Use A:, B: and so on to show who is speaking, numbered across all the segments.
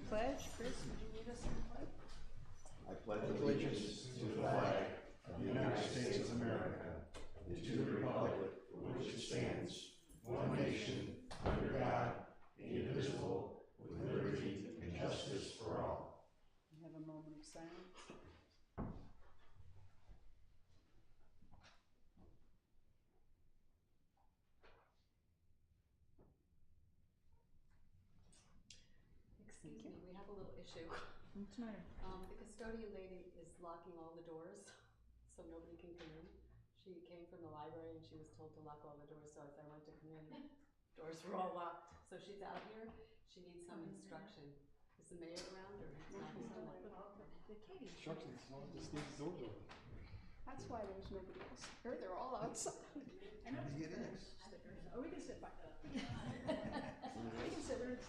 A: Pledge, Chris, would you lead us in the pledge?
B: I pledge allegiance to the flag of the United States of America and to the republic for which it stands, one nation, under God, indivisible, with liberty and justice for all.
A: We have a moment of silence.
C: Excuse me, we have a little issue.
A: What's the matter?
C: The custodian lady is locking all the doors, so nobody can come in. She came from the library and she was told to lock all the doors, so as I went to come in, doors were all locked. So she's out here, she needs some instruction. Is the mayor around or
A: The Katie.
D: Instructions, I'll just leave the doors open.
A: That's why there's nobody else here. They're all outside. I know.
D: Get in.
A: Oh, we can sit by We can sit where it's.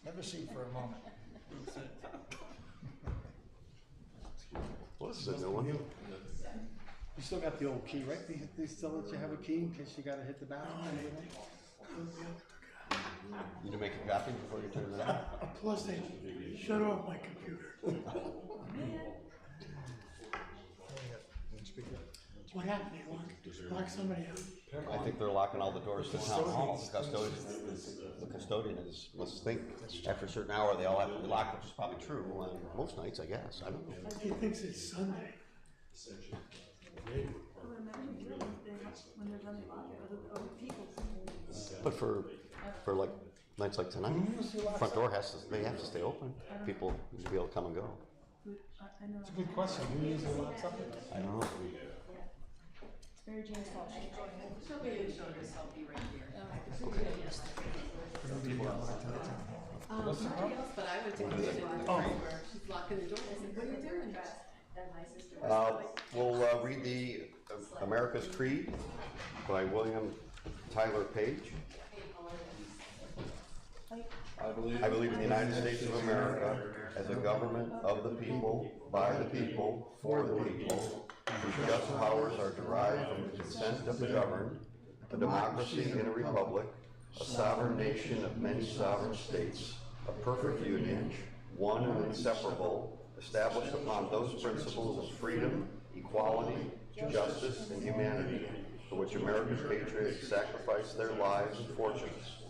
D: Have a seat for a moment.
B: Well, this is a new one.
D: You still got the old key, right? They still let you have a key in case you gotta hit the bathroom?
B: You need to make a copy before you turn it on?
E: Plus, they shut off my computer. What happened? They locked somebody out.
B: I think they're locking all the doors to town hall. The custodian must think after a certain hour they all have to be locked, which is probably true on most nights, I guess. I don't know.
E: He thinks it's Sunday.
A: When they're done, they lock it. Other people.
B: But for like nights like tonight, front door they have to stay open. People need to be able to come and go.
A: I know.
D: It's a good question. Who usually locks up?
B: I don't know.
A: It's Mary Jane's fault.
C: She'll be able to show herself here.
D: Nobody else,
C: But I would take it where she's locking the door. I said, what are you doing?
B: We'll read the America's Creed by William Tyler Page. I believe in the United States of America as a government of the people, by the people, for the people, whose just powers are derived from the consent of the governed, a democracy in a republic, a sovereign nation of many sovereign states, a perfect union, one and inseparable, established upon those principles of freedom, equality, justice, and humanity, for which America's patriots sacrificed their lives and fortunes.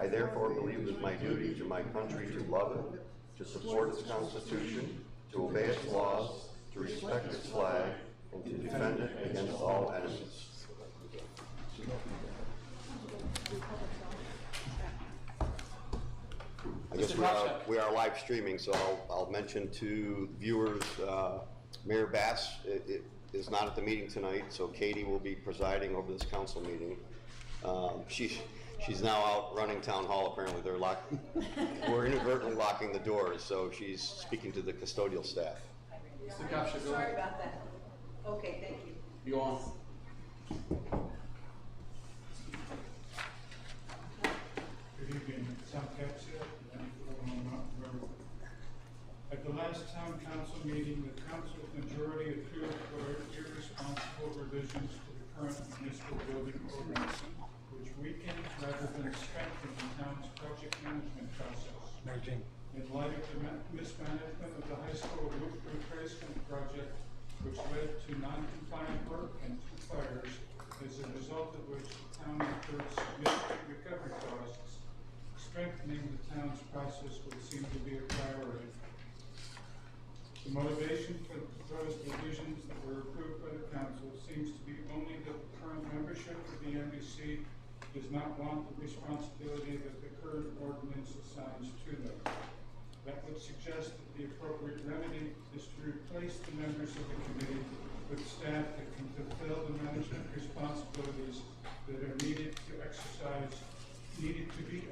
B: I therefore believe it my duty to my country to love it, to support its Constitution, to obey its laws, to respect its flag, and to defend it against all enemies. I guess we are live streaming, so I'll mention to viewers, Mayor Bass is not at the meeting tonight, so Katie will be presiding over this council meeting. She's now out running town hall. Apparently, we're inadvertently locking the doors, so she's speaking to the custodial staff.
F: Sorry about that. Okay, thank you.
D: You on?
E: Good evening, Tom Capsia. At the last town council meeting, the council's majority approved for irresponsible revisions to the current municipal building ordinance, which weaken rather than strengthen the town's project management process. In light of the mismanagement of the high school roof replacement project, which led to non-compliant work and 2 fires, as a result of which the town incurred significant recovery costs, strengthening the town's process would seem to be a priority. The motivation for the proposed revisions that were approved by the council seems to be only that the current membership of the MBC does not want the responsibility that the current ordinance assigns to them. That would suggest that the appropriate remedy is to replace the members of the committee with staff that can fulfill the management responsibilities that are needed to be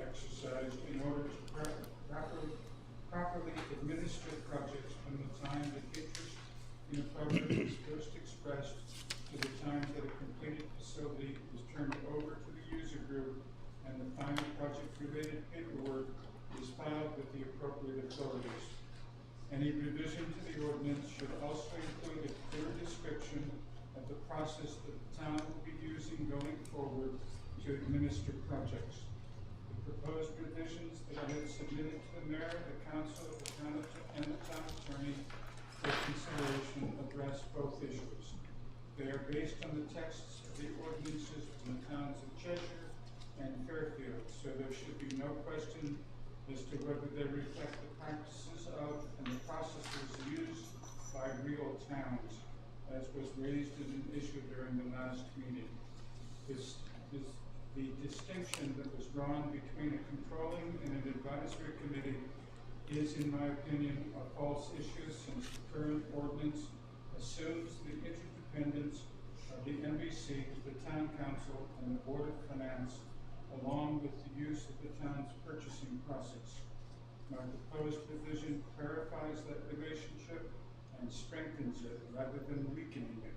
E: exercised in order to properly administer projects from the time that interest in a project is first expressed to the time that a completed facility is turned over to the user group and the final project-related paperwork is filed with the appropriate authorities. Any revision to the ordinance should also include a clear description of the process that the town will be using going forward to administer projects. The proposed revisions that I have submitted to the mayor, the council, the town, and the town attorney for consideration address both issues. They are based on the texts of the ordinances from the towns of Cheshire and Fairfield, so there should be no question as to whether they reflect the practices of and the processes used by real towns, as was raised as an issue during the last meeting. The distinction that was drawn between a controlling and an advisory committee is, in my opinion, a false issue, since the current ordinance assumes the interdependence of the MBC, the town council, and the Board of Finance, along with the use of the town's purchasing process. My proposed revision clarifies that relationship and strengthens it rather than weakening it.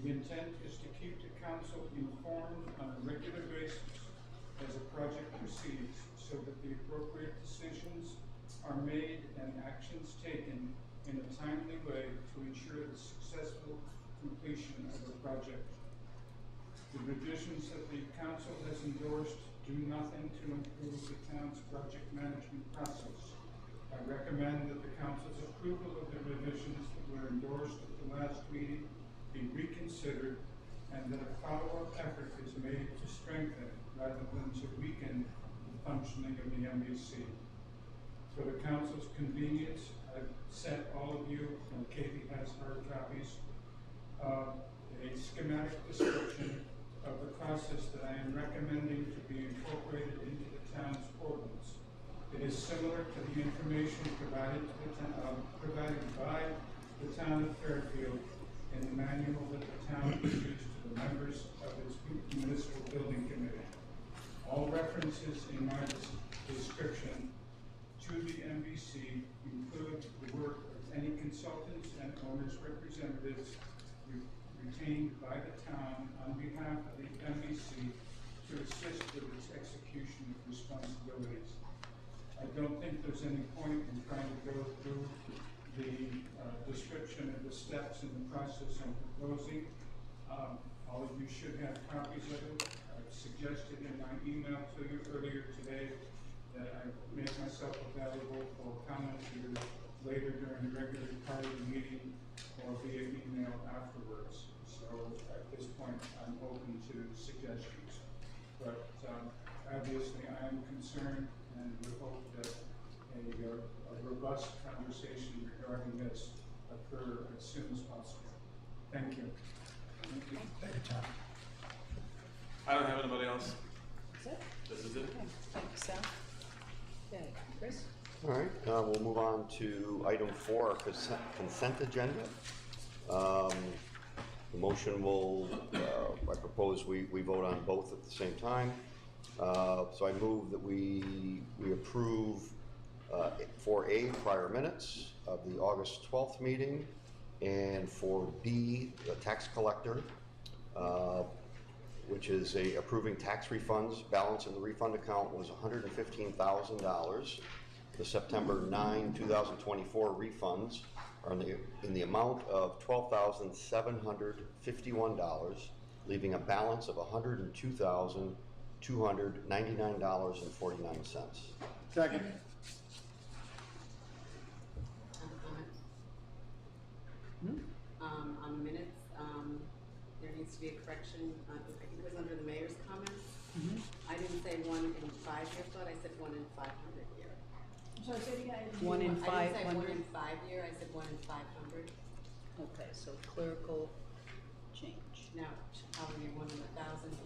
E: The intent is to keep the council informed on a regular basis as a project proceeds, so that the appropriate decisions are made and actions taken in a timely way to ensure the successful completion of the project. The revisions that the council has endorsed do nothing to improve the town's project management process. I recommend that the council's approval of the revisions that were endorsed at the last meeting be reconsidered, and that a follow-up effort is made to strengthen rather than to weaken the functioning of the MBC. For the council's convenience, I've sent all of you, and Katie has hard copies, a schematic description of the process that I am recommending to be incorporated into the town's ordinance. It is similar to the information provided by the town of Fairfield in the manual that the town issues to the members of its municipal building committee. All references in my description to the MBC include the work of any consultants and owners' representatives retained by the town on behalf of the MBC to assist with its execution of responsibilities. I don't think there's any point in trying to go through the description of the steps in the process I'm proposing. All of you should have copies of it. I've suggested in my email to you earlier today that I make myself available for comment either later during the regular part of the meeting or via email afterwards. So at this point, I'm open to suggestions. But obviously, I am concerned and would hope that a robust conversation regarding this occur as soon as possible. Thank you.
D: Thank you, Tom.
G: I don't have anybody else.
A: That's it?
G: This is it.
A: Okay, thanks, Sal. Okay, Chris?
B: All right, we'll move on to item 4, consent agenda. The motion will, I propose we vote on both at the same time. So I move that we approve 4A, prior minutes of the August 12th meeting, and 4B, the tax collector, which is approving tax refunds. Balance in the refund account was $115,000. The September 9, 2024 refunds are in the amount of $12,751, leaving a balance of $102,299.49.
D: Second.
C: On the minutes, there needs to be a correction. I think it was under the mayor's comments. I didn't say 1 in 5 year flood, I said 1 in 500 year.
A: So I said again.
F: 1 in
C: I didn't say 1
F: 500.
C: in 5 year, I said 1 in 500.
F: Okay, so clerical change.
C: Now, I'll be 1 in 1,000.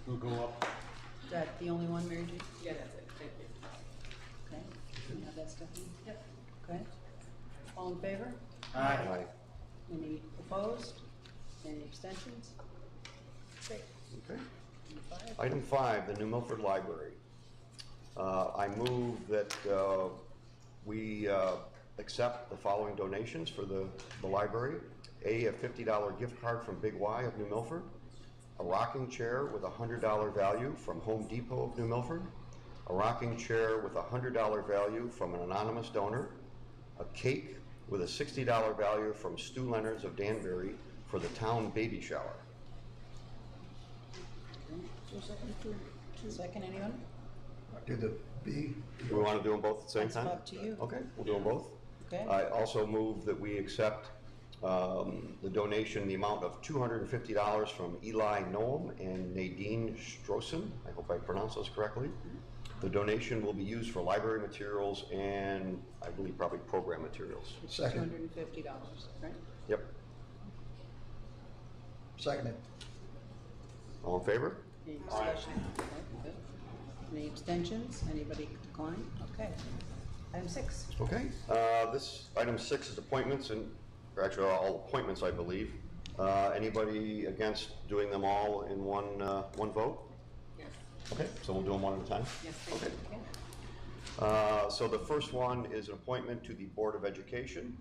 D: We'll go up.
F: Is that the only one, Mary Jane?
C: Yeah, that's it, thank you.
F: Okay, you have that, Stephanie?
A: Yep.
F: Okay. All in favor?
B: Aye.
F: Any opposed? Any abstentions? Great.
B: Okay.
F: Number 5.
B: Item 5, the New Milford Library. I move that we accept the following donations for the library. A $50 gift card from Big Y of New Milford, a rocking chair with a $100 value from Home Depot of New Milford, a rocking chair with a $100 value from an anonymous donor, a cake with a $60 value from Stu Leonards of Danbury for the town baby shower.
F: So second to Second, anyone?
H: Do the B.
B: Do we want to do them both at the same
F: That's
B: time?
F: up to you.
B: Okay, we'll do them both.
F: Okay.
B: I also move that we accept the donation, the amount of $250 from Eli Noam and Nadine Strossen. I hope I pronounced those correctly. The donation will be used for library materials and I believe probably program materials.
H: Second.
F: $250, right?
B: Yep.
H: Seconded.
B: All in favor?
F: Any discussion? Okay, good. Any abstentions? Anybody decline? Okay. Item 6.
B: Okay. This item 6 is appointments, and or actually all appointments, I believe. Anybody against doing them all in one vote?
C: Yes.
B: Okay, so we'll do them one at a time.
C: Yes, thank
B: Okay.
C: you.
B: So the first one is an appointment to the Board of Education,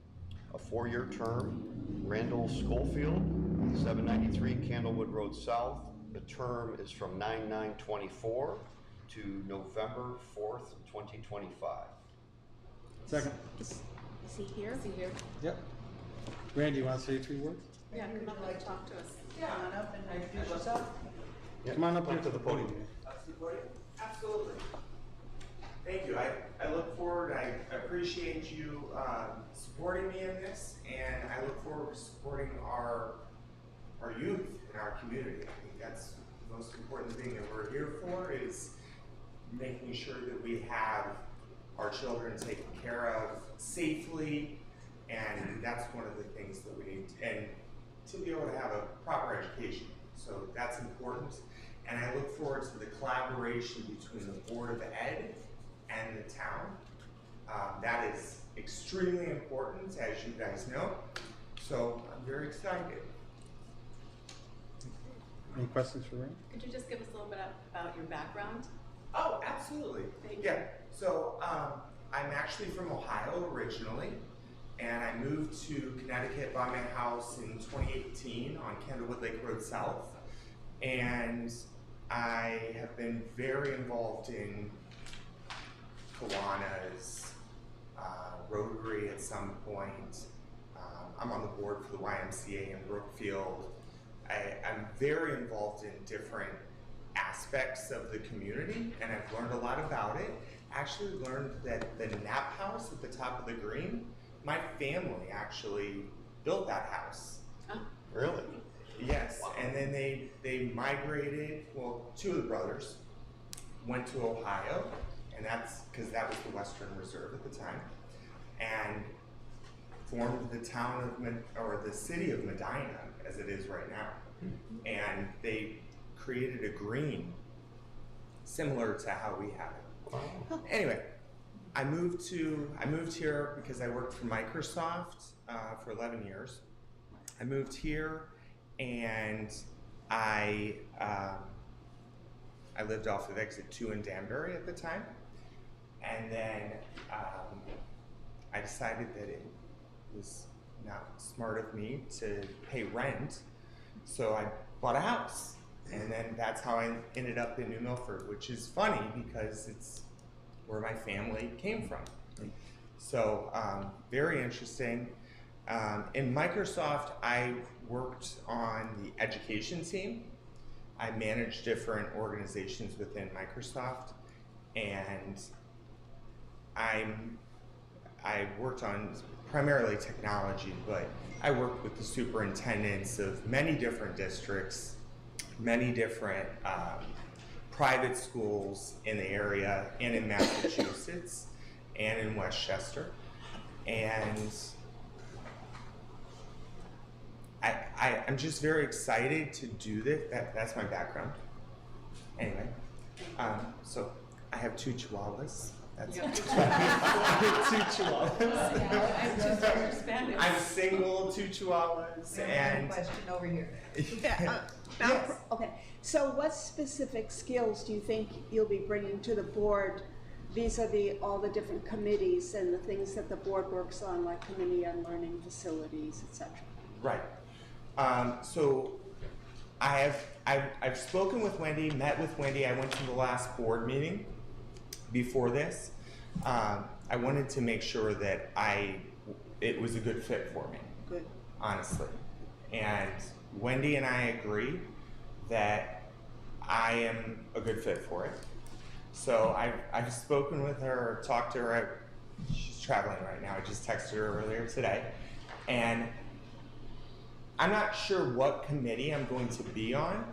B: a 4-year term, Randall Schofield, 793 Candlewood Road South. The term is from 9/9/24 to November 4th, 2025.
D: Second.
A: Is he here?
C: See here?
D: Yep. Randy, you want to say 3 words?
C: Yeah, come up and talk to us.
F: Come on up and introduce yourself.
B: Yeah,
D: Come on up here to the podium.
I: Absolutely. Thank you. I look forward, I appreciate you supporting me in this, and I look forward to supporting our youth in our community. I think that's the most important thing that we're here for, is making sure that we have our children taken care of safely, and that's one of the things that we need, and to be able to have a proper education. So that's important, and I look forward to the collaboration between the Board of Ed and the town. That is extremely important, as you guys know, so I'm very excited.
D: Any questions for Randy?
C: Could you just give us a little bit about your background?
I: Oh, absolutely.
C: Thank you.
I: Yeah, so I'm actually from Ohio originally, and I moved to Connecticut, bought my house in 2018 on Candlewood Lake Road South, and I have been very involved in Kiwanis, Rotary at some point. I'm on the board for the YMCA in Brookfield. I'm very involved in different aspects of the community, and I've learned a lot about it. Actually learned that the Knapp House at the top of the green, my family actually built that house.
B: Really?
I: Yes, and then they migrated, well, 2 of the brothers went to Ohio, and that's because that was the Western Reserve at the time, and formed the town of, or the city of Medina, as it is right now. And they created a green similar to how we have it.
B: Wow.
I: Anyway, I moved here because I worked for Microsoft for 11 years. I moved here, and I lived off of Exit 2 in Danbury at the time, and then I decided that it was not smart of me to pay rent, so I bought a house. And then that's how I ended up in New Milford, which is funny because it's where my family came from. So very interesting. In Microsoft, I worked on the education team. I managed different organizations within Microsoft, and I worked on primarily technology, but I worked with the superintendents of many different districts, many different private schools in the area and in Massachusetts and in Westchester. And I'm just very excited to do this. That's my background. Anyway, so I have 2 chihuahuas. That's
C: You have
I: 2
C: chihuahuas. Spanish.
I: I'm single, 2 chihuahuas, and
F: Question over here.
I: Yes.
A: Okay, so what specific skills do you think you'll be bringing to the board vis-a-vis all the different committees and the things that the board works on, like Committee on Learning Facilities, etc.?
I: Right. So I've spoken with Wendy, met with Wendy. I went to the last board meeting before this. I wanted to make sure that it was a good fit for me.
A: Good.
I: Honestly. And Wendy and I agree that I am a good fit for it. So I've spoken with her, talked to her. She's traveling right now. I just texted her earlier today. And I'm not sure what committee I'm going to be on,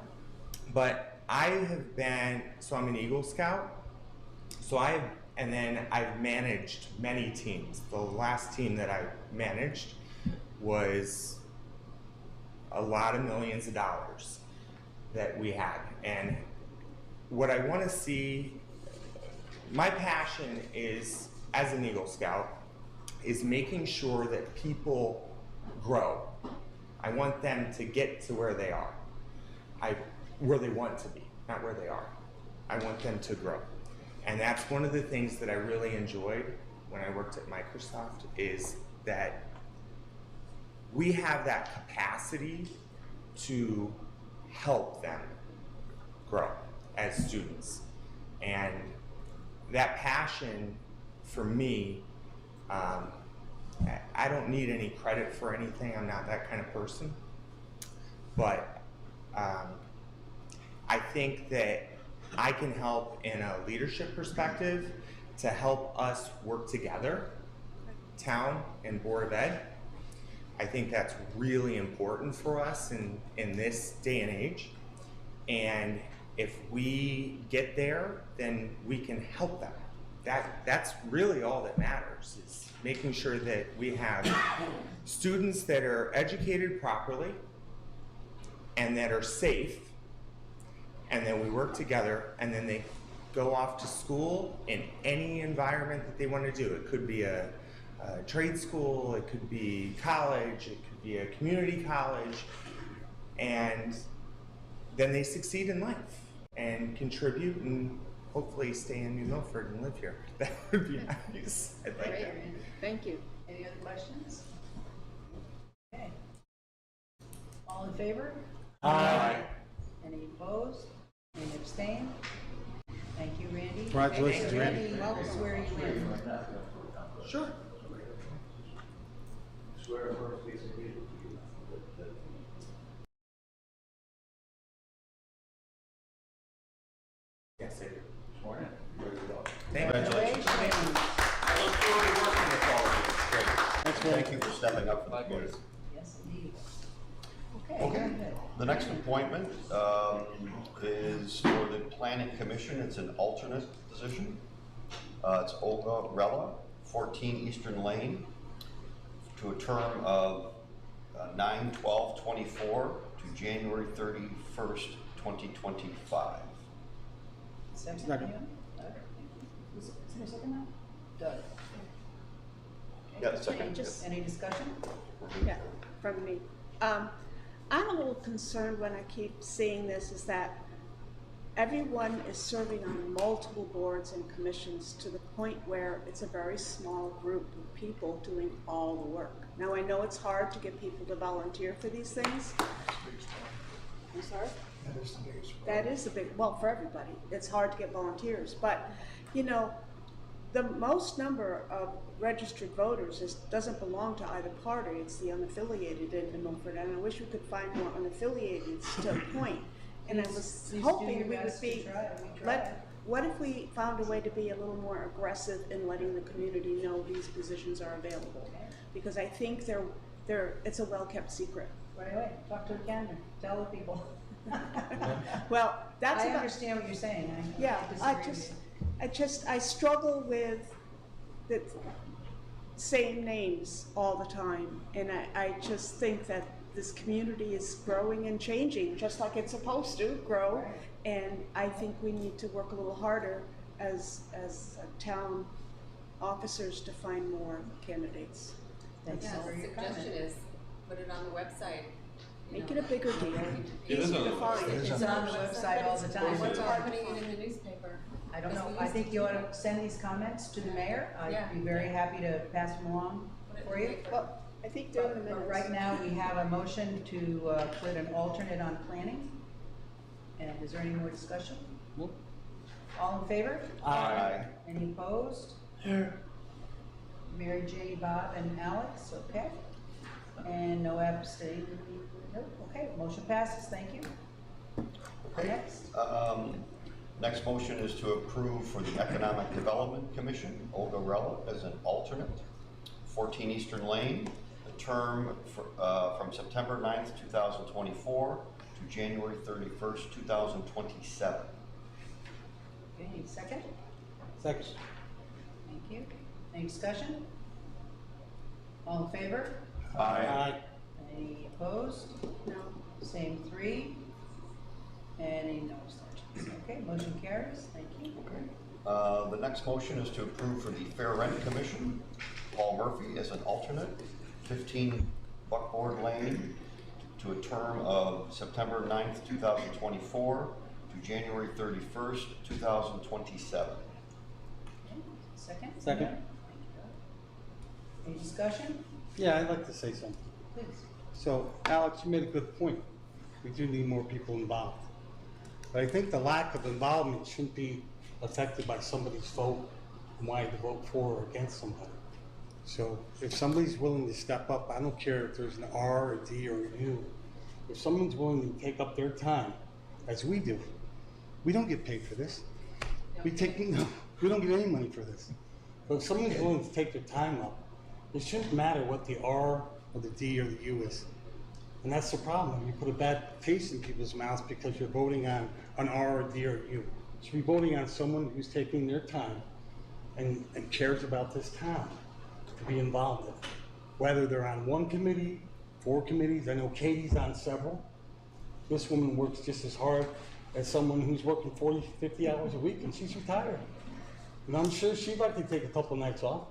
I: but I have been, so I'm an Eagle Scout. So I've managed many teams. The last team that I managed was a lot of millions of dollars that we had. And what I want to see, my passion is, as an Eagle Scout, is making sure that people grow. I want them to get to where they are. Where they want to be, not where they are. I want them to grow. And that's one of the things that I really enjoyed when I worked at Microsoft, is that we have that capacity to help them grow as students. And that passion, for me, I don't need any credit for anything. I'm not that kind of person. But I think that I can help in a leadership perspective to help us work together, town and Board of Ed. I think that's really important for us in this day and age. And if we get there, then we can help them. That's really all that matters, is making sure that we have students that are educated properly and that are safe, and then we work together, and then they go off to school in any environment that they want to do. It could be a trade school, it could be college, it could be a community college, and then they succeed in life and contribute and hopefully stay in New Milford and live here. That would be nice. I'd like
F: Great,
I: that.
F: Randy.
A: Thank you.
F: Any other questions? Okay. All in favor?
I: Aye.
F: Any opposed? Any abstain? Thank you, Randy.
D: Congratulations, Randy.
F: Well, swear you in.
I: Sure.
B: Swear first, please.
I: Yes, I do.
B: Sworn in. Ready to go.
I: Thank you.
F: Congratulations.
I: I look forward to working with all of you. It's great.
D: That's
B: Thank you for stepping up for the board.
F: Yes, indeed. Okay,
B: Okay.
F: very good.
B: The next appointment is for the Planning Commission. It's an alternate position. It's Olga Rella, 14 Eastern Lane, to a term of 9/12/24 to January 31st, 2025.
F: Second,
D: Second.
F: anyone? Doug? Is there a second now? Doug.
B: Yeah, second.
A: Just-
F: Any discussion?
A: Yeah, from me. I'm a little concerned when I keep seeing this, is that everyone is serving on multiple boards and commissions to the point where it's a very small group of people doing all the work. Now, I know it's hard to get people to volunteer for these things. I'm sorry?
H: That is the biggest problem.
A: That is a big, well, for everybody, it's hard to get volunteers, but, you know, the most number of registered voters doesn't belong to either party. It's the unaffiliated in New Milford, and I wish we could find more unaffiliated to appoint. And I was
F: Please do
A: hoping
F: your
A: we would
F: best to
A: be,
F: try. We try.
A: what if we found a way to be a little more aggressive in letting the community know these positions are available? Because I think it's a well-kept secret.
F: Right away, talk to the candidate, tell the people.
A: Well, that's
F: I
A: about.
F: understand what you're saying.
A: Yeah,
F: disagree with you.
A: I struggle with the same names all the time, and I just think that this community is growing and changing, just like it's supposed to grow,
F: Right.
A: and I think we need to work a little harder as town officers to find more candidates.
F: Thanks
C: Yeah,
F: for
C: the
F: your
C: suggestion
F: comment.
C: is, put it on the website. you
A: Make
C: know.
A: it a bigger deal.
G: It is
A: Easy
G: on
A: to
G: the
A: find.
H: It is
F: It's on the website all the time.
C: What's happening in the newspaper?
F: I don't
C: Because
F: know,
C: we
F: I
C: used
F: think
C: to
F: you
C: do
F: ought to
C: that.
F: send these comments to the mayor.
C: Yeah.
F: I'd be very happy to pass them along
C: Put it in
F: for
C: the
F: you.
C: paper.
A: Well, I think they're in the minutes.
F: But right now, we have a motion to put an alternate on planning. And is there any more discussion?
D: Nope.
F: All in favor?
B: Aye.
F: Any opposed? Mary, Jane, Bob, and Alex, okay? And no abstain, nope, okay, motion passes, thank you.
B: Okay.
F: Next.
B: Next motion is to approve for the Economic Development Commission, Olga Rella as an alternate, 14 Eastern Lane, the term from September 9th, 2024 to January 31st, 2027.
F: Okay, need a second?
D: Second.
F: Thank you. Any discussion? All in favor?
D: Aye.
F: Any opposed?
A: No.
F: Same three. Any no abstentions? Okay, motion carries. Thank you.
B: Okay. The next motion is to approve for the Fair Rent Commission, Paul Murphy as an alternate, 15 Buckboard Lane, to a term of September 9th, 2024 to January 31st, 2027.
F: Okay, second?
D: Second.
F: Thank you. Any discussion?
D: Yeah, I'd like to say something.
F: Please.
D: So, Alex, you made a good point. We do need more people involved. But I think the lack of involvement shouldn't be affected by somebody's vote and why to vote for or against somebody. So if somebody's willing to step up, I don't care if there's an R, a D, or a U. If someone's willing to take up their time, as we do, we don't get paid for this. We don't get any money for this. But if someone's willing to take their time up, it shouldn't matter what the R or the D or the U is. And that's the problem. You put a bad taste in people's mouths because you're voting on an R, a D, or a U. You should be voting on someone who's taking their time and cares about this town to be involved in it. Whether they're on one committee, 4 committees, I know Katie's on several. This woman works just as hard as someone who's working 40, 50 hours a week and she's retired. And I'm sure she'd like to take a couple nights off.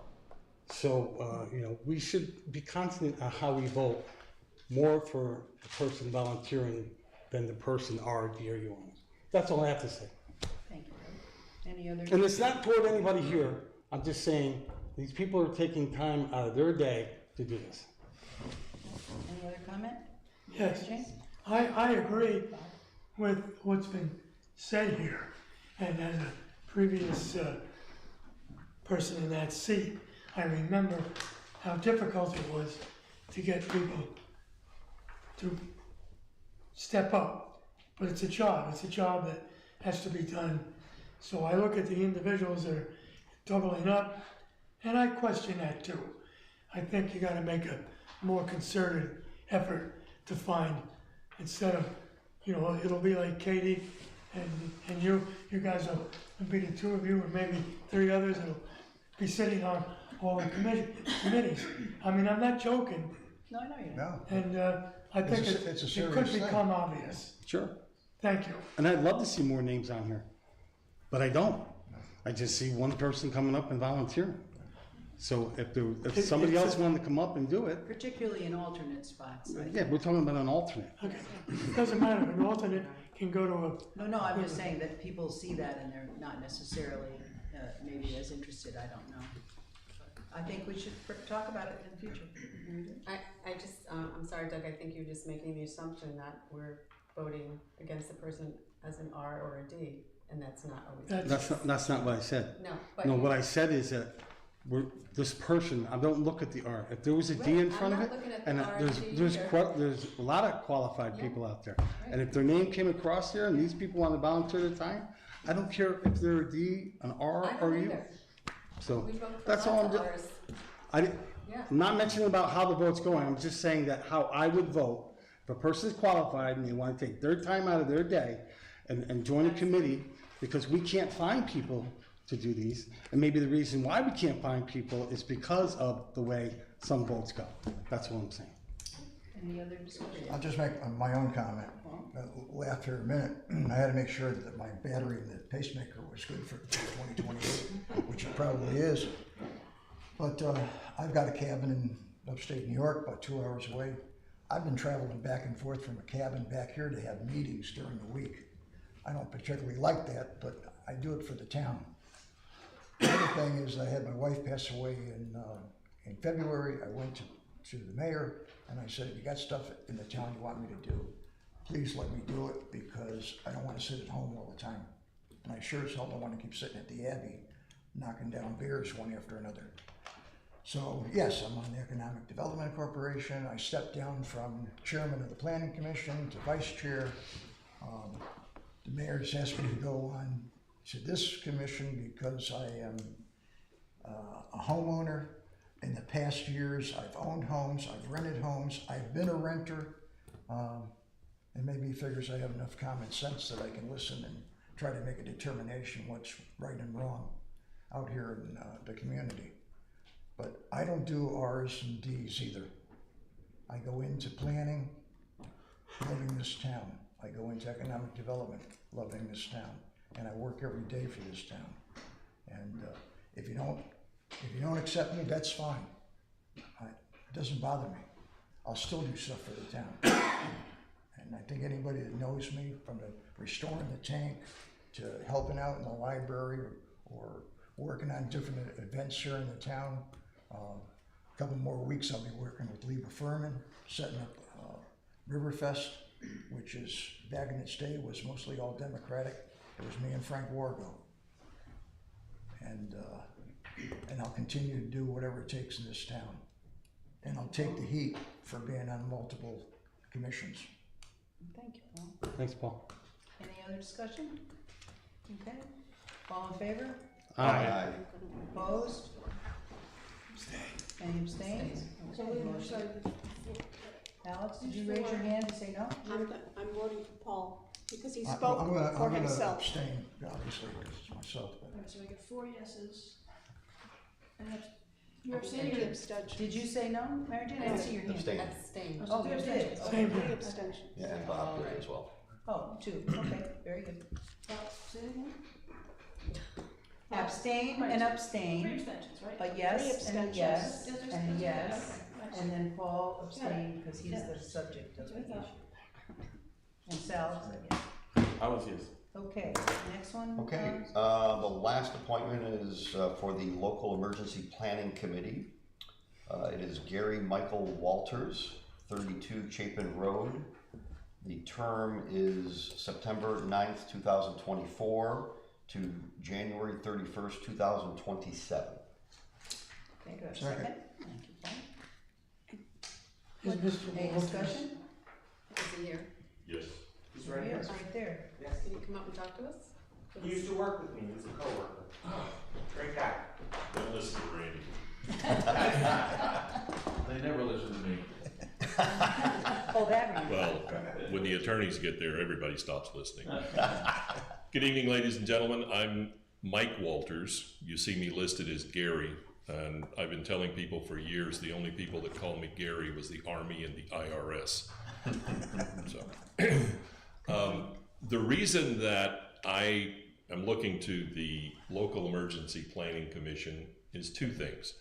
D: So, we should be confident on how we vote, more for the person volunteering than the person R, D, or U on. That's all I have to say.
F: Thank you. Any other?
D: And it's not toward anybody here. I'm just saying, these people are taking time out of their day to do this.
F: Any other comment?
J: Yes,
F: James?
J: I agree with what's been said here. And as a previous person in that seat, I remember how difficult it was to get people to step up. But it's a job that has to be done. So I look at the individuals that are doubling up, and I question that too. I think you gotta make a more concerted effort to find, instead of, it'll be like Katie and you guys will be the 2 of you, or maybe 3 others that'll be sitting on all the committees. I mean, I'm not joking,
F: No, I know you're not.
H: No.
J: and I think
H: It's a
J: it
H: serious
J: could
H: thing.
J: become obvious.
D: Sure.
J: Thank you.
D: And I'd love to see more names on here, but I don't. I just see one person coming up and volunteering. So if somebody else wanted to come up and do it,
F: Particularly in alternate spots.
D: yeah, we're talking about an alternate.
J: Okay, it doesn't matter, an alternate can go to
F: No, I'm just saying that people see that and they're not necessarily maybe as interested, I don't know. I think we should talk about it in the future.
C: I'm sorry, Doug, I think you're just making the assumption that we're voting against the person as an R or a D, and that's not always.
D: That's not what I said.
C: No, but.
D: No, what I said is that this person, I don't look at the R. If there was a D in
C: Right,
D: front
C: I'm
D: of
C: not
D: it,
C: looking at the
D: and
C: R and D
D: there's
C: either.
D: there's a lot of qualified
C: Yeah.
D: people out there.
C: Right.
D: And if their name came across there and these people want to volunteer their time, I don't care if they're a D, an R,
C: I
D: or
C: don't
D: a U.
C: either.
D: So
C: We vote for
D: that's all I'm
C: lots of
D: doing.
C: Rs. Yeah.
D: I'm not mentioning about how the vote's going. I'm just saying that how I would vote. If a person's qualified and they want to take their time out of their day and join a committee, because we can't find people to do these, and maybe the reason why we can't find people is because of the way some votes go. That's what I'm saying.
F: Any other discussion?
H: I'll just make my own comment. After a minute, I had to make sure that my battery in the pacemaker was good for 2028, which it probably is. But I've got a cabin in upstate New York, about 2 hours away. I've been traveling back and forth from a cabin back here to have meetings during the week. I don't particularly like that, but I do it for the town. The other thing is I had my wife pass away in February. I went to the mayor and I said, if you got stuff in the town you want me to do, please let me do it, because I don't want to sit at home all the time. And I sure as hell don't want to keep sitting at the Abbey knocking down beers one after another. So yes, I'm on the Economic Development Corporation. I stepped down from chairman of the Planning Commission to vice chair. The mayor's asked me to go on to this commission because I am a homeowner. In the past years, I've owned homes, I've rented homes, I've been a renter, and maybe he figures I have enough common sense that I can listen and try to make a determination what's right and wrong out here in the community. But I don't do R's and D's either. I go into planning, loving this town. I go into economic development, loving this town. And I work every day for this town. And if you don't accept me, that's fine. It doesn't bother me. I'll still do stuff for the town. And I think anybody that knows me, from the restoring the tank to helping out in the library or working on different events here in the town, a couple more weeks I'll be working with Lieber Furman, setting up Riverfest, which is, back in its day, was mostly all Democratic. It was me and Frank Wargo. And I'll continue to do whatever it takes in this town. And I'll take the heat for being on multiple commissions.
F: Thank you, Paul.
D: Thanks, Paul.
F: Any other discussion? Okay, all in favor?
B: Aye.
F: Opposed? Any abstains? Okay, motion. Alex, did you raise your hand to say no?
A: I'm voting for Paul because he
H: I'm
A: spoke
H: gonna
A: for himself.
H: abstain, obviously, because it's myself, but.
K: Alright, so we get 4 yeses. And you're
A: Three
K: abstaining.
A: abstentions.
F: Did you say no, Mary Jane? I didn't see your hand.
B: Abstain.
C: Abstain.
F: Oh, you did?
J: Same
A: Three
J: here.
A: abstentions.
B: Yeah, and Bob did as well.
F: Oh, 2, okay, very good.
K: Say it again?
F: Abstain and
K: 3
F: abstain,
K: abstentions, right?
F: a yes and a yes,
K: Yes, there's-
F: and a yes,
K: Right.
F: and then Paul abstained because he's the subject of the
K: That's what I
F: issue. And Sal said yes.
G: I was yes.
F: Okay, next one.
B: Okay, the last appointment is for the Local Emergency Planning Committee. It is Gary Michael Walters, 32 Chapin Road. The term is September 9th, 2024 to January 31st, 2027.
F: Okay, do I have a
H: Second.
F: second? Thank you, Paul.
J: Is Mr.
F: Any
J: Walters-
F: discussion?
C: Is he here?
G: Yes.
I: He's
F: There he is, right there.
I: Yes.
C: Can you come up and talk to us?
I: He used to work with me. He was a coworker. Great guy.
L: Don't listen to Randy. They never listen to me.
F: Oh, that ring.
L: Well, when the attorneys get there, everybody stops listening. Good evening, ladies and gentlemen. I'm Mike Walters. You see me listed as Gary, and I've been telling people for years the only people that called me Gary was the Army and the IRS. So, the reason that I am looking to the Local Emergency Planning Commission is 2 things.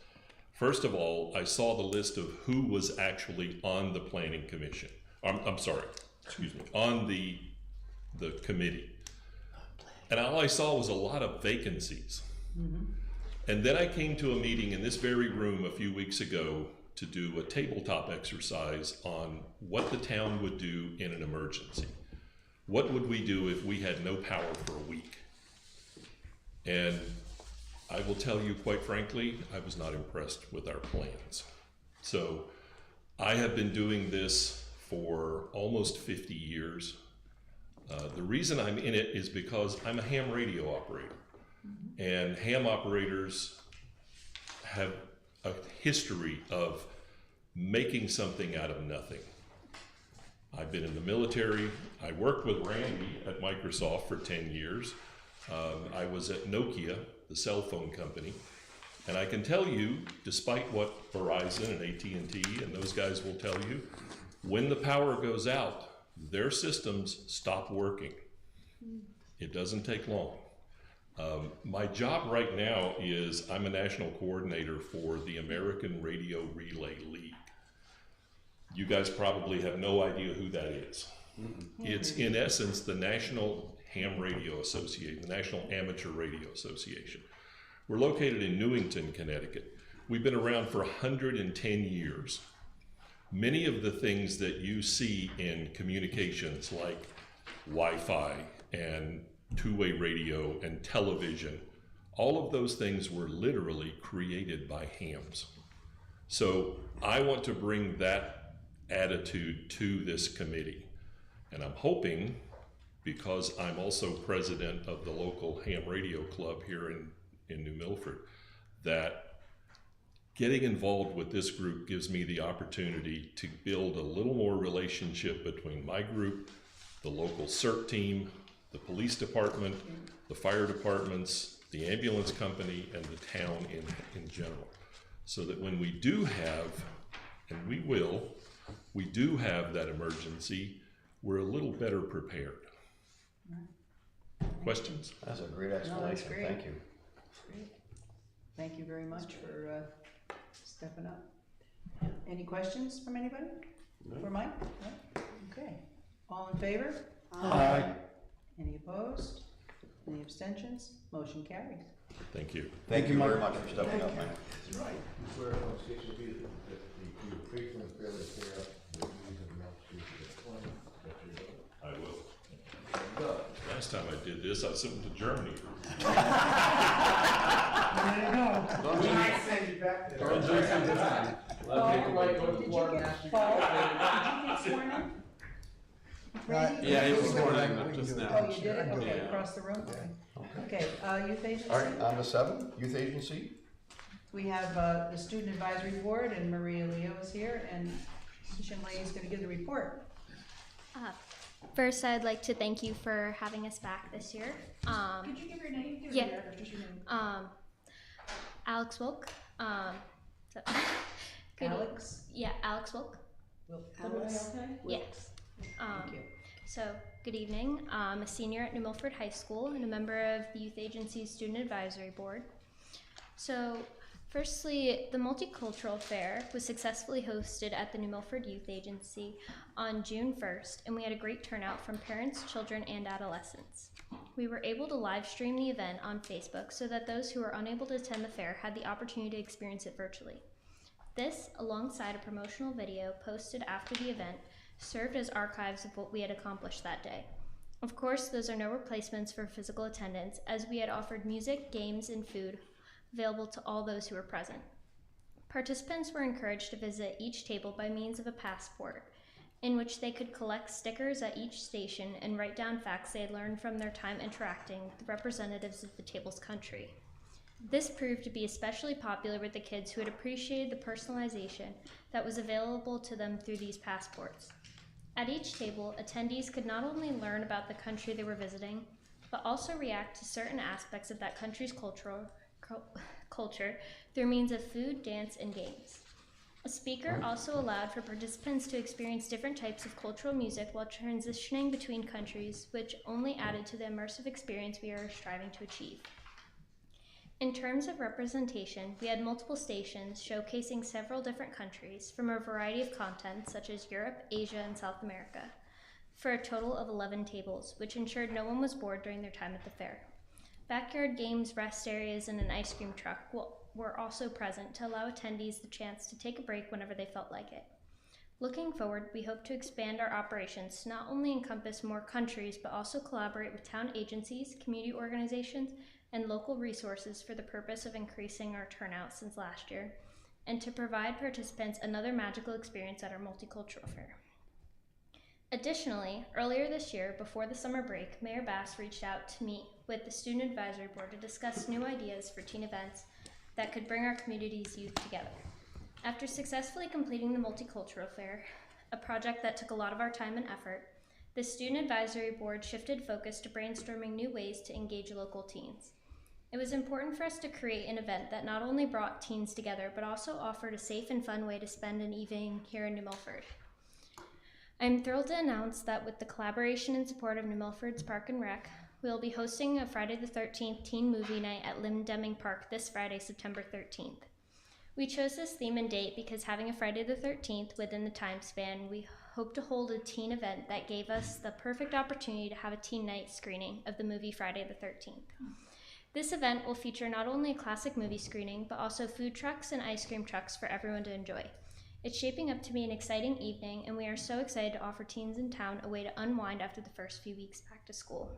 L: First of all, I saw the list of who was actually on the Planning Commission. I'm sorry, excuse me, on the committee. And all I saw was a lot of vacancies. And then I came to a meeting in this very room a few weeks ago to do a tabletop exercise on what the town would do in an emergency. What would we do if we had no power for a week? And I will tell you quite frankly, I was not impressed with our plans. So I have been doing this for almost 50 years. The reason I'm in it is because I'm a ham radio operator. And ham operators have a history of making something out of nothing. I've been in the military. I worked with Randy at Microsoft for 10 years. I was at Nokia, the cell phone company. And I can tell you, despite what Verizon and AT&T and those guys will tell you, when the power goes out, their systems stop working. It doesn't take long. My job right now is I'm a national coordinator for the American Radio Relay League. You guys probably have no idea who that is. It's in essence the National Ham Radio Association, the National Amateur Radio Association. We're located in Newington, Connecticut. We've been around for 110 years. Many of the things that you see in communications like Wi-Fi and two-way radio and television, all of those things were literally created by hams. So I want to bring that attitude to this committee. And I'm hoping because I'm also president of the local ham radio club here in New Milford, that getting involved with this group gives me the opportunity to build a little more relationship between my group, the local CERT team, the police department, the fire departments, the ambulance company, and the town in general. So that when we do have, and we do have that emergency, we're a little better prepared. Questions?
B: That's a great
F: that's
B: explanation,
F: great.
B: thank you.
F: Great. Thank you very much for stepping up. Any questions from anybody? For Mike? No? Okay. All in favor?
D: Aye.
F: Any opposed? Any abstentions? Motion carries.
L: Thank you.
B: Thank you very much for stepping up, man.
M: Swear on station will be that you faithfully and fairly carry out the duties of the office of the employment that you're doing.
L: I will. Last time I did this, I sent them to Germany.
J: There you go.
I: We might send you back there.
F: Did you get sworn in? Randy?
G: Yeah, he was sworn in
H: We can
G: just
H: do it.
G: now.
F: Oh, you did it? Okay,
G: Yeah.
F: across the room? Okay, youth agency?
B: All right, on to 7, youth agency.
F: We have the Student Advisory Board, and Maria Leo is here, and Shinley is gonna give the report.
N: First, I'd like to thank you for having us back this year.
K: Could you give your name? Give
N: yeah.
K: your address, just your name.
N: Alex Wilk. So, good-
F: Alex?
N: Yeah, Alex Wilk.
F: Alex?
N: Yes.
F: Thank you.
N: So, good evening. I'm a senior at New Milford High School and a member of the Youth Agency's Student Advisory Board. So, firstly, the Multicultural Fair was successfully hosted at the New Milford Youth Agency on June 1st, and we had a great turnout from parents, children, and adolescents. We were able to live stream the event on Facebook so that those who were unable to attend the fair had the opportunity to experience it virtually. This, alongside a promotional video posted after the event, served as archives of what we had accomplished that day. Of course, those are no replacements for physical attendance, as we had offered music, games, and food available to all those who were present. Participants were encouraged to visit each table by means of a passport, in which they could collect stickers at each station and write down facts they had learned from their time interacting with the representatives of the table's country. This proved to be especially popular with the kids who had appreciated the personalization that was available to them through these passports. At each table, attendees could not only learn about the country they were visiting, but also react to certain aspects of that country's culture through means of food, dance, and games. A speaker also allowed for participants to experience different types of cultural music while transitioning between countries, which only added to the immersive experience we are striving to achieve. In terms of representation, we had multiple stations showcasing several different countries from a variety of continents such as Europe, Asia, and South America, for a total of 11 tables, which ensured no one was bored during their time at the fair. Backyard games, rest areas, and an ice cream truck were also present to allow attendees the chance to take a break whenever they felt like it. Looking forward, we hope to expand our operations to not only encompass more countries, but also collaborate with town agencies, community organizations, and local resources for the purpose of increasing our turnout since last year, and to provide participants another magical experience at our multicultural fair. Additionally, earlier this year, before the summer break, Mayor Bass reached out to meet with the Student Advisory Board to discuss new ideas for teen events that could bring our community's youth together. After successfully completing the Multicultural Fair, a project that took a lot of our time and effort, the Student Advisory Board shifted focus to brainstorming new ways to engage local teens. It was important for us to create an event that not only brought teens together, but also offered a safe and fun way to spend an evening here in New Milford. I'm thrilled to announce that with the collaboration and support of New Milford's Park and Rec, we'll be hosting a Friday the 13th teen movie night at Lynn Deming Park this Friday, September 13th. We chose this theme and date because having a Friday the 13th within the time span, we hope to hold a teen event that gave us the perfect opportunity to have a teen night screening of the movie Friday the 13th. This event will feature not only a classic movie screening, but also food trucks and ice cream trucks for everyone to enjoy. It's shaping up to be an exciting evening, and we are so excited to offer teens in town a way to unwind after the first few weeks back to school.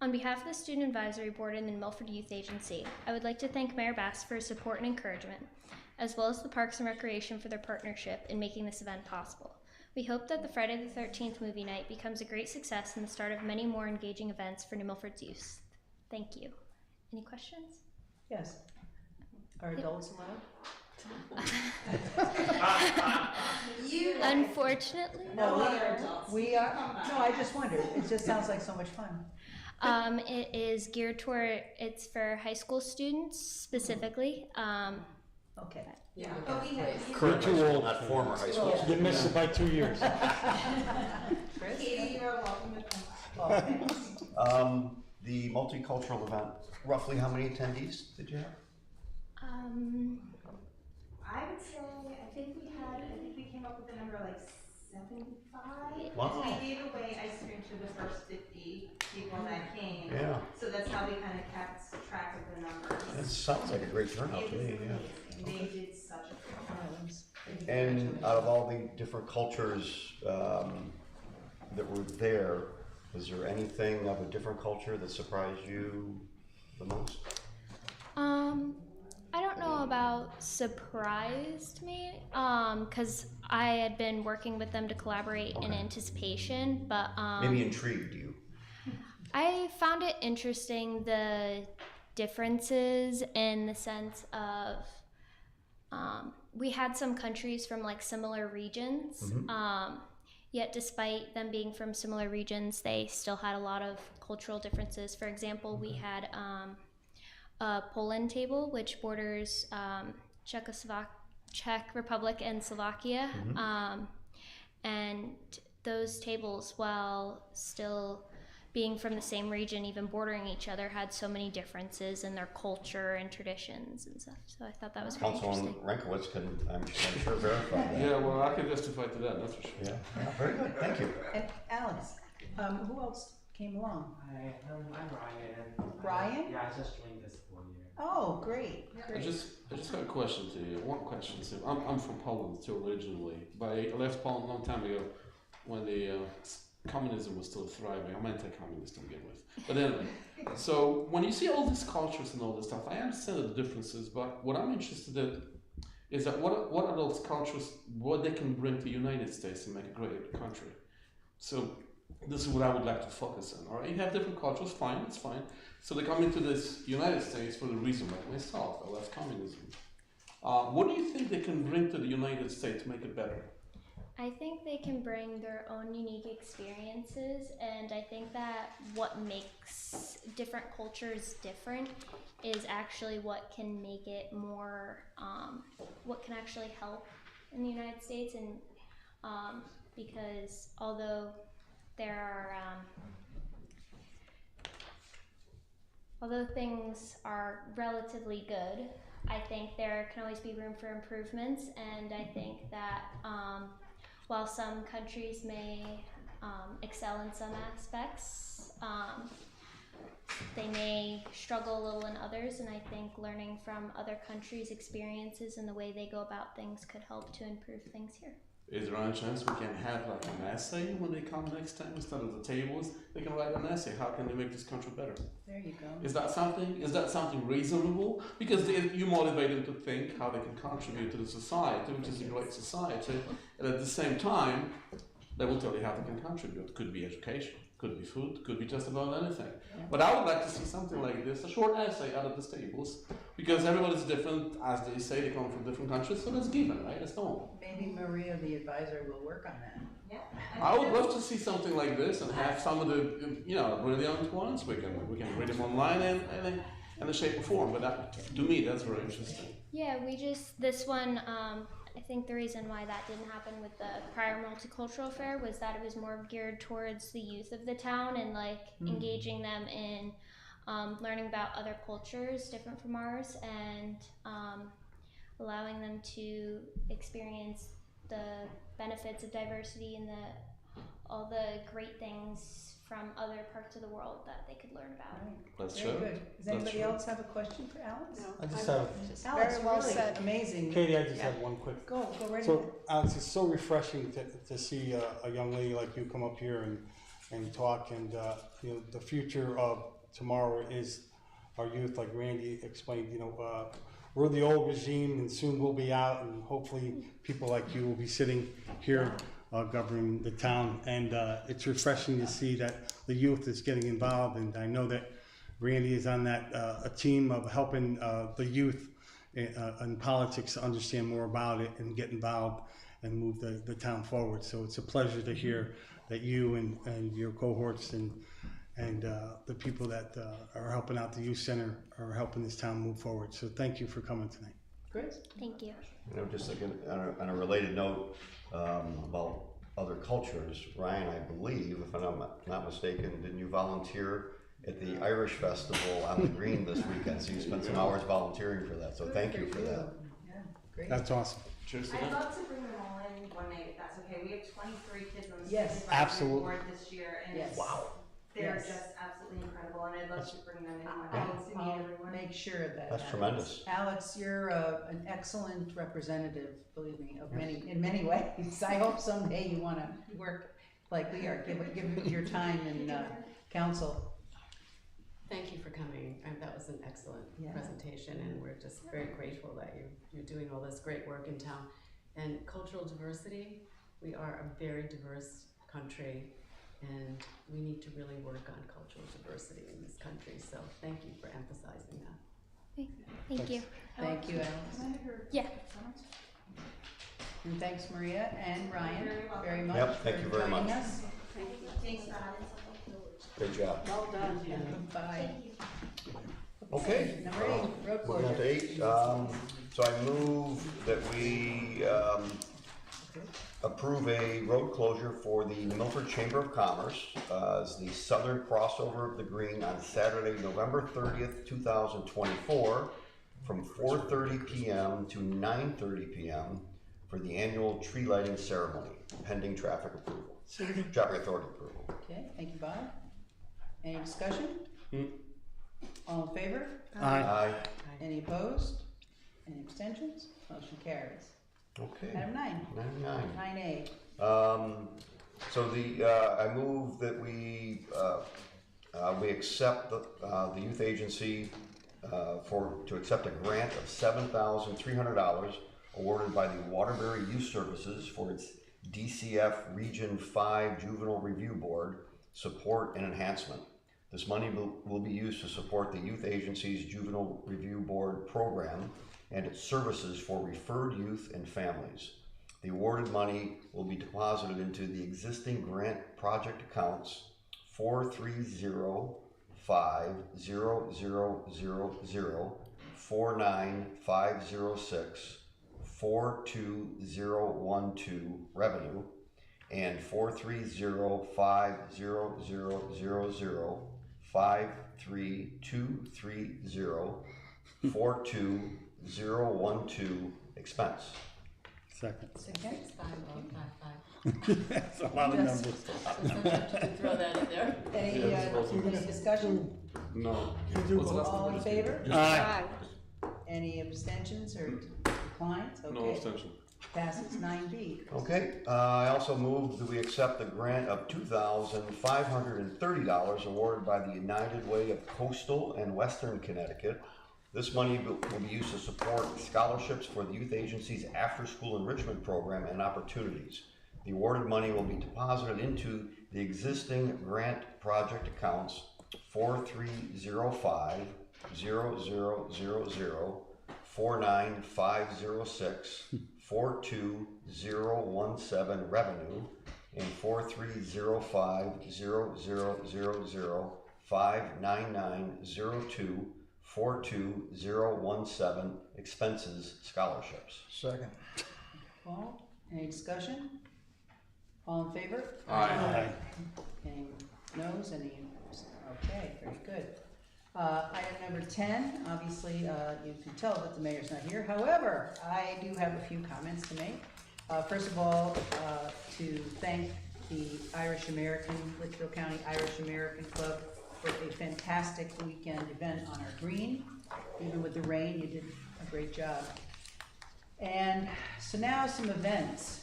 N: On behalf of the Student Advisory Board and the Milford Youth Agency, I would like to thank Mayor Bass for his support and encouragement, as well as the Parks and Recreation for their partnership in making this event possible. We hope that the Friday the 13th movie night becomes a great success and the start of many more engaging events for New Milford's youth. Thank you. Any questions?
F: Yes. Are adults allowed?
N: Unfortunately.
F: No, we are. No, I just wondered. It just sounds like so much fun.
N: It is geared toward, it's for high school students specifically.
F: Okay.
K: Yeah, but we have.
D: You're too old.
B: Not former high school.
D: You missed it by 2 years.
F: Chris?
K: Katie, you're welcome to come.
B: The multicultural event, roughly how many attendees did you have?
O: I would say, I think we came up with a number like 75.
B: Wow.
O: We gave away ice cream to the first 50 people that came.
B: Yeah.
O: So that's how we kind of kept track of the numbers.
B: It sounds like a great turnout
O: It
B: to
O: was
B: me, yeah.
O: amazing. They did such a good job.
B: And out of all the different cultures that were there, was there anything of a different culture that surprised you the most?
N: I don't know about surprised me, because I had been working with them to collaborate in anticipation, but
B: Maybe intrigued you?
N: I found it interesting, the differences in the sense of we had some countries from like similar regions, yet despite them being from similar regions, they still had a lot of cultural differences. For example, we had a Poland table, which borders Czech Republic and Slovakia, and those tables, while still being from the same region, even bordering each other, had so many differences in their culture and traditions and stuff. So I thought that was very
B: Councilman
N: interesting.
B: Rankowitz can, I'm sure, verify that.
G: Yeah, well, I can testify to that, that's for sure.
B: Yeah, very good, thank you.
F: And Alex, who else came along?
P: Hi, I'm Ryan.
F: Brian?
P: Yeah, I just joined this 1 year.
F: Oh, great.
G: I just got a question to you. One question. So I'm from Poland too originally, but I left Poland a long time ago when the communism was still thriving. I'm anti-communist to begin with. But anyway, so when you see all these cultures and all this stuff, I understand the differences, but what I'm interested in is that what are those cultures, what they can bring to the United States and make a great country. So this is what I would like to focus on. All right, you have different cultures, fine, it's fine. So they come into this United States for the reason like myself, I left communism. What do you think they can bring to the United States to make it better?
N: I think they can bring their own unique experiences, and I think that what makes different cultures different is actually what can make it more, what can actually help in the United States, and because although there are, although things are relatively good, I think there can always be room for improvements, and I think that while some countries may excel in some aspects, they may struggle a little in others, and I think learning from other countries' experiences and the way they go about things could help to improve things here.
G: Is there any chance we can have like an essay when they come next time instead of the tables? They can write an essay. How can they make this country better?
F: There you go.
G: Is that something reasonable? Because you motivate them to think how they can contribute to the society, which is a great society, and at the same time, they will tell you how they can contribute. Could be education, could be food, could be just about anything.
F: Yeah.
G: But I would like to see something like this, a short essay out of the tables, because everybody's different, as they say, they come from different countries, so that's given, right? That's normal.
F: Maybe Maria, the advisor, will work on that.
O: Yeah.
G: I would love to see something like this and have some of the, brilliant ones. We can read them online and in the shape or form. But that, to me, that's very interesting.
N: Yeah, this one, I think the reason why that didn't happen with the prior multicultural fair was that it was more geared towards the youth of the town and engaging them in learning about other cultures different from ours, and allowing them to experience the benefits of diversity and all the great things from other parts of the world that they could learn about.
G: That's
F: Very
G: true.
F: good. Does anybody else have a question for Alex?
A: No.
D: I just have,
F: Alex,
A: Very well
F: really
A: said.
F: amazing.
D: Katie, I just have one quick.
F: Go right ahead.
D: So, Alex, it's so refreshing to see a young lady like you come up here and talk, and the future of tomorrow is our youth, like Randy explained. We're the old regime, and soon we'll be out, and hopefully people like you will be sitting here governing the town. And it's refreshing to see that the youth is getting involved. And I know that Randy is on that a team of helping the youth in politics to understand more about it and get involved and move the town forward. So it's a pleasure to hear that you and your cohorts and the people that are helping out the youth center are helping this town move forward. So thank you for coming tonight.
F: Chris?
N: Thank you.
B: You know, just like on a related note about other cultures, Ryan, I believe, if I'm not mistaken, didn't you volunteer at the Irish Festival on the Green this weekend? So you spent some hours volunteering for that. So thank you for that.
F: Yeah, great.
D: That's awesome.
O: I'd love to bring them all in one night if that's okay. We have 23 kids on the
F: Yes,
O: student advisory
D: absolutely.
O: board this year, and
F: Yes.
O: they're
F: Yes.
O: just absolutely incredible, and I'd love to bring them in one night to meet
F: I'll
O: everyone.
F: make sure of that.
B: That's
F: Alex.
B: tremendous.
F: Alex, you're an excellent representative, believe me, of in many ways. I hope someday you want to work like we are. Give it your time in council.
C: Thank you for coming. That was an excellent
F: Yeah.
C: presentation, and we're just very grateful that you're doing all this great work in town. And cultural diversity, we are a very diverse country, and we need to really work on cultural diversity in this country. So thank you for emphasizing that.
N: Thank you.
F: Thank you, Alex.
K: Can I have your
N: Yeah.
K: comments?
F: And thanks, Maria and Ryan, very much
B: Yep, thank you
F: for
B: very
F: joining
B: much.
F: us.
O: Thanks for having us.
B: Great job.
F: Well done. Bye.
B: Okay.
F: Number 8, road
B: Moving on to
F: closure.
B: 8, so I move that we approve a road closure for the New Milford Chamber of Commerce as the southern crossover of the Green on Saturday, November 30th, 2024, from 4:30 p.m. to 9:30 p.m. for the annual tree lighting ceremony, pending traffic approval, traffic authority approval.
F: Okay, thank you, Bob. Any discussion? All in favor?
B: Aye.
F: Any opposed? Any abstentions? Motion carries.
B: Okay.
F: Item 9.
B: 9.
F: 9A.
B: So I move that we accept the youth agency to accept a grant of $7,300 awarded by the Waterbury Youth Services for its DCF Region 5 Juvenile Review Board support and enhancement. This money will be used to support the youth agency's Juvenile Review Board program and its services for referred youth and families. The awarded money will be deposited into the existing grant project accounts 4300000, 49506, 42012 revenue, and 4305000, 53230, 42012 expense.
D: Second.
F: Second.
C: 6555.
D: That's a lot of numbers.
C: Throw that in there.
F: Any discussion?
G: No.
F: All in favor?
D: Aye.
F: Any abstentions or declines?
G: No
F: Okay.
G: abstention.
F: Passes 9B.
B: Okay, I also move that we accept the grant of $2,530 awarded by the United Way of Coastal and Western Connecticut. This money will be used to support scholarships for the youth agency's after-school enrichment program and opportunities. The awarded money will be deposited into the existing grant project accounts 43050000, 49506, 42017 revenue, and 4305000, 59902, 42017 expenses scholarships.
H: Second.
F: Paul, any discussion? All in favor?
D: Aye.
F: Any noes, any, okay, very good. Item number 10, obviously, you can tell that the mayor's not here. However, I do have a few comments to make. First of all, to thank the Irish American, Litchfield County Irish American Club for a fantastic weekend event on our green. Even with the rain, you did a great job. And so now some events.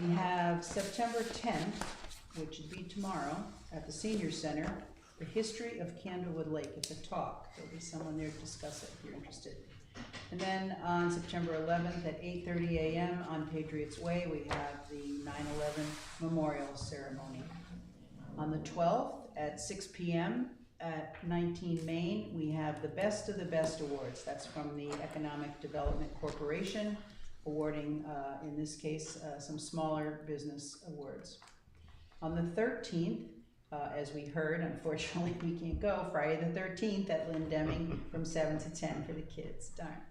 F: We have September 10th, which would be tomorrow, at the Senior Center, the history of Candlewood Lake. It's a talk. There'll be someone there to discuss it if you're interested. And then on September 11th at 8:30 a.m. on Patriots Way, we have the 9/11 memorial ceremony. On the 12th at 6 p.m. at 19 Main, we have the Best of the Best Awards. That's from the Economic Development Corporation, awarding, in this case, some smaller business awards. On the 13th, as we heard, unfortunately we can't go, Friday the 13th at Lynn Deming from 7 to 10 for the kids, darn.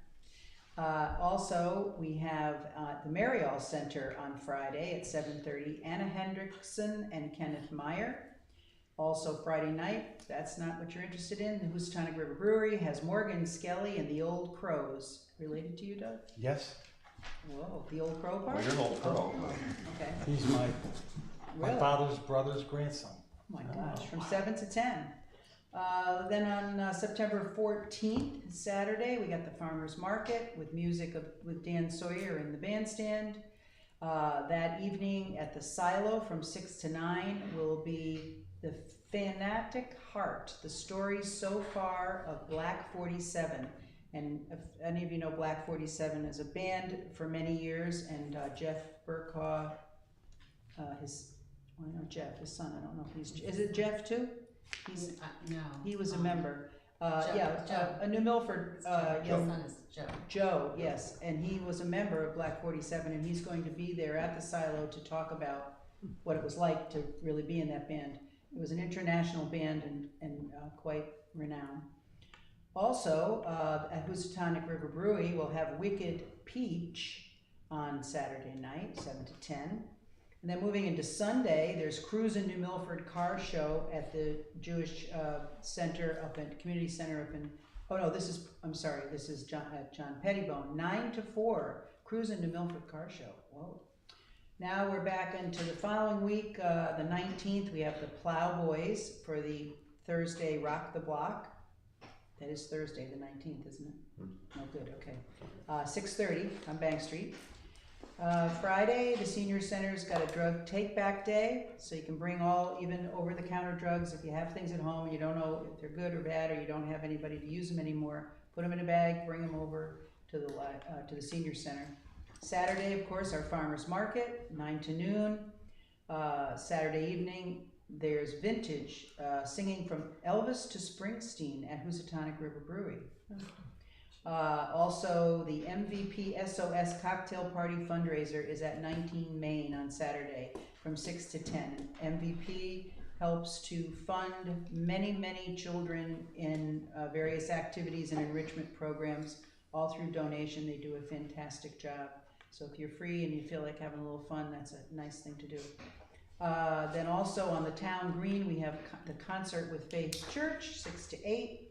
F: Also, we have the Marial Center on Friday at 7:30, Anna Hendrickson and Kenneth Meyer. Also Friday night, that's not what you're interested in, the Housatonic River Brewery has Morgan Skelly and the Old Crows. Related to you, Doug?
D: Yes,
F: Whoa, the Old Crow part?
B: Well, you're an old crow.
F: Okay.
D: he's my
F: Really?
D: father's brother's grandson.
F: Oh my gosh, from 7 to 10. Then on September 14th, Saturday, we got the Farmers Market with music with Dan Sawyer in the bandstand. That evening at the Silo from 6 to 9 will be the Fanatic Heart, the story so far of Black 47. And if any of you know Black 47 as a band for many years, and Jeff Burkaw, I know Jeff, his son, I don't know if is it Jeff too? He's,
C: No.
F: he was a member.
C: Joe.
F: A New Milford,
C: His son is Joe.
F: Joe, yes, and he was a member of Black 47, and he's going to be there at the Silo to talk about what it was like to really be in that band. It was an international band and quite renowned. Also, at Housatonic River Brewery, we'll have Wicked Peach on Saturday night, 7 to 10. And then moving into Sunday, there's Cruisin' New Milford Car Show at the Jewish Center up in, Community Center up in, oh no, this is John Pettibone, 9 to 4, Cruisin' New Milford Car Show, whoa. Now we're back into the following week, the 19th, we have the Plowboys for the Thursday Rock the Block. That is Thursday, the 19th, isn't it? Oh, good, okay. 6:30 on Bank Street. Friday, the Senior Center's got a drug take-back day, so you can bring all even over-the-counter drugs if you have things at home and you don't know if they're good or bad, or you don't have anybody to use them anymore. Put them in a bag, bring them over to the Senior Center. Saturday, of course, our Farmers Market, 9 to noon. Saturday evening, there's Vintage, singing from Elvis to Springsteen at Housatonic River Brewery. Also, the MVP SOS Cocktail Party fundraiser is at 19 Main on Saturday from 6 to 10. MVP helps to fund many, many children in various activities and enrichment programs, all through donation. They do a fantastic job. So if you're free and you feel like having a little fun, that's a nice thing to do. Then also on the town green, we have the concert with Faith Church, 6 to 8.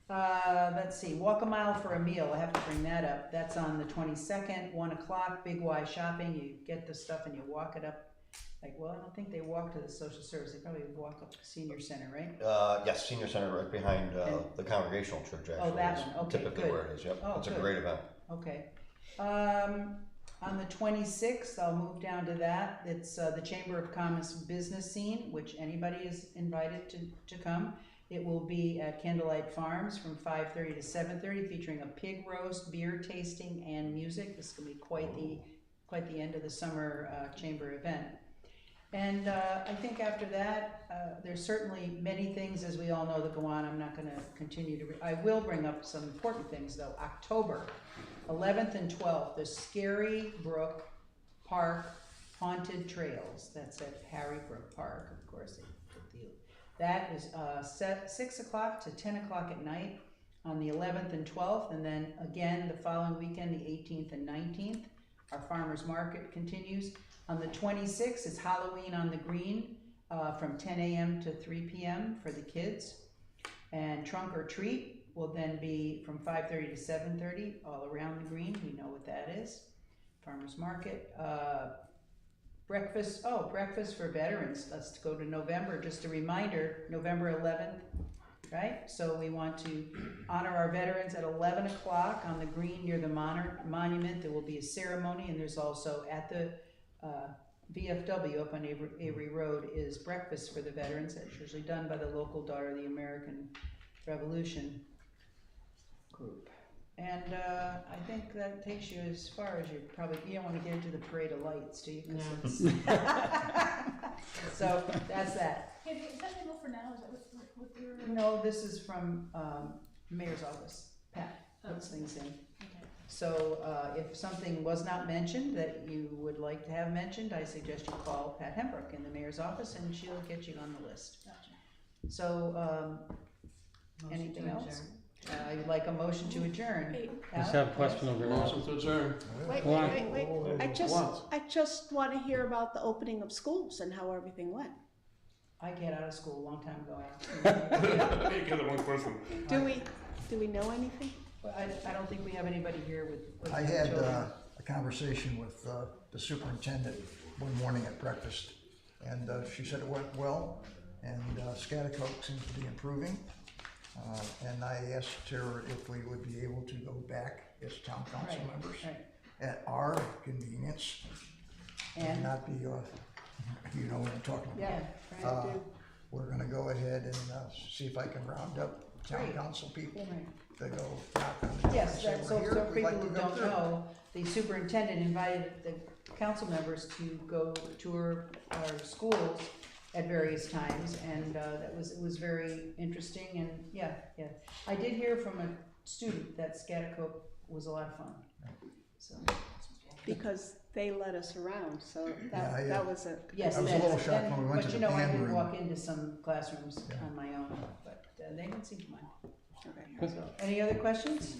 F: Let's see, Walk a Mile for a Meal, I have to bring that up. That's on the 22nd, 1 o'clock, Big Y Shopping. You get the stuff and you walk it up. Like, well, I don't think they walk to the social service. They probably walk up to the Senior Center, right?
B: Yes, Senior Center right behind the Congregational Church, actually.
F: Oh, that
B: is
F: one, okay,
B: typically
F: good.
B: where it is, yep.
F: Oh,
B: It's a
F: good.
B: great event.
F: Okay. On the 26th, I'll move down to that. It's the Chamber of Commerce Business Scene, which anybody is invited to come. It will be at Candlelight Farms from 5:30 to 7:30, featuring a pig roast, beer tasting, and music. This is going to be quite the end of the summer chamber event. And I think after that, there's certainly many things, as we all know, that go on. I'm not going to continue to. I will bring up some important things though. October 11th and 12th, the Scary Brook Park Haunted Trails. That's at Harrybrook Park, of course. That is set 6 o'clock to 10 o'clock at night on the 11th and 12th, and then again the following weekend, the 18th and 19th. Our farmers market continues. On the 26th, it's Halloween on the Green from 10 a.m. to 3 p.m. for the kids. And Trunk or Treat will then be from 5:30 to 7:30 all around the Green. We know what that is. Farmers market. Breakfast for veterans. Let's go to November. Just a reminder, November 11th, right? So we want to honor our veterans at 11 o'clock on the Green near the monument. There will be a ceremony, and there's also at the VFW up on Avery Road is breakfast for the veterans. That's usually done by the local Daughter of the American Revolution group. And I think that takes you as far as you probably, you don't want to get into the parade of lights, do you? 'Cause it's- So that's that.
K: Hey, is that legal for now? Is that what your?
F: No, this is from Mayor's office. Pat puts things in.
K: Okay.
F: So if something was not mentioned that you would like to have mentioned, I suggest you call Pat Hembrook in the mayor's office and she'll get you on the list.
K: Gotcha.
F: So anything else? You'd like a motion to adjourn?
A: Wait.
D: Just have a question over there.
G: Motion to adjourn.
A: Wait,
D: Go on.
A: wait.
G: What?
A: I just want to hear about the opening of schools and how everything went.
F: I get out of school a long time ago.
G: You're the wrong person.
A: Do we know anything?
F: Well, I don't think we have anybody here with
H: I
F: young
H: had
F: children.
H: a conversation with the superintendent one morning at breakfast, and she said it went well, and Scotticoke seems to be improving. And I asked her if we would be able to go back as town council
F: Right,
H: members
F: right.
H: at our convenience and
F: And,
H: not be, you know what I'm talking about.
F: yeah, right.
H: Uh, We're gonna go ahead and see if I can round up town
F: Great.
H: council people
F: Right.
H: to go knock on the door
F: Yes,
H: and say,
F: so
H: "We're here,
F: so
H: we'd
F: people
H: like to
F: who
H: go
F: don't
H: through."
F: know, the superintendent invited the council members to go tour our schools at various times, and it was very interesting, and yeah. I did hear from a student that Scotticoke was a lot of fun, so.
A: Because they let us around, so
H: Yeah,
A: that was a.
F: Yes,
H: I was a little shocked when we went
F: but
H: to
F: you
H: the
F: know, I
H: band
F: did
H: room.
F: walk into some classrooms
H: Yeah.
F: on my own, but they didn't seem to mind.
A: Okay.
F: So, any other questions?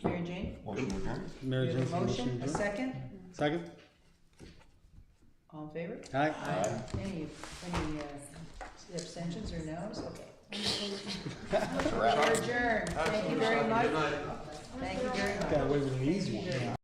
F: Mary Jane?
B: Motion to adjourn?
D: Mary
F: You
D: Jane,
F: have a motion, a
D: adjourn.
F: second?
D: Second?
F: All in favor?
D: Aye.
F: Any abstentions or no's? Okay.
B: That's a wrap.
F: We're adjourned. Thank you very much.
G: Good night.
F: Thank you very much.
D: Got away with an easy one.